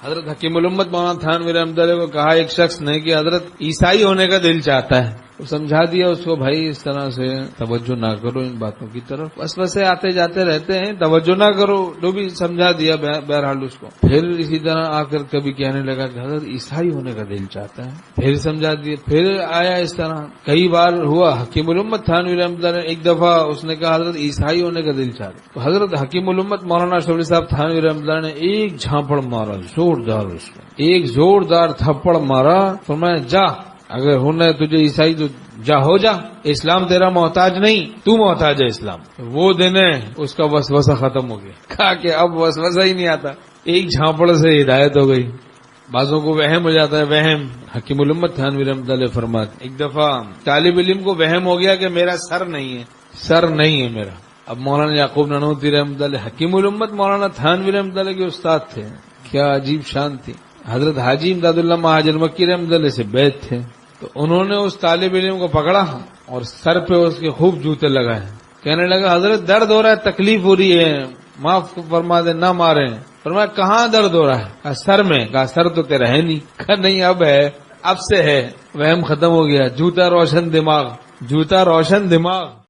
حضرت حکیم الامت مولانا تھانوی رحمۃ اللہ کو کہا ایک شخص نے کہ حضرت عیسائی ہونے کا دل چاہتا ہے. وہ سمجھا دیا اس کو بھائی اس طرح سے توجہ نہ کرو ان باتوں کی طرف، وسوسے آتے جاتے رہتے ہیں، توجہ نہ کرو، جو بھی سمجھا دیا بہرحال اس کو. پھر اسی طرح آ کر کبھی کہنے لگا کہ حضرت عیسائی ہونے کا دل چاہتا ہے، پھر سمجھا دیا. پھر آیا اس طرح کئی بار ہوا. حکیم الامت تھانوی رحمۃ اللہ نے ایک دفعہ اس نے کہا حضرت عیسائی ہونے کا دل چاہتا ہے، تو حضرت حکیم الامت مولانا شبلی صاحب تھانوی رحمۃ اللہ نے ایک جھانپڑ مارا زوردار، اس کو ایک زوردار تھپڑ مارا. فرمایا جا، اگر ہونا ہے تجھے عیسائی تو جا، ہو جا، اسلام تیرا محتاج نہیں، تو محتاج ہے اسلام. وہ دن ہے اس کا وسوسہ ختم ہو گیا. کہا کہ اب وسوسہ ہی نہیں آتا، ایک جھانپڑ سے ہدایت ہو گئی. بعضوں کو وہم ہو جاتا ہے، وہم. حکیم الامت تھانوی رحمۃ اللہ فرماتے ایک دفعہ طالب علم کو وہم ہو گیا کہ میرا سر نہیں ہے، سر نہیں ہے میرا. اب مولانا یعقوب نانوتوی رحمۃ اللہ حکیم الامت مولانا تھانوی رحمۃ اللہ کے استاد تھے. کیا عجیب شان تھی. حضرت حاجی امداد اللہ مہاجر مکی رحمۃ اللہ سے بیعت تھے، تو انہوں نے اس طالب علم کو پکڑا اور سر پہ اس کے خوب جوتے لگائے. کہنے لگا حضرت درد ہو رہا ہے، تکلیف ہو رہی ہے، معاف فرما دیں، نہ ماریں. فرمایا کہاں درد ہو رہا ہے؟ کہا سر میں. کہا سر تو تیرا ہے نہیں. کہا نہیں اب ہے، اب سے ہے. وہم ختم ہو گیا. جوتا روشن دماغ، جوتا روشن دماغ.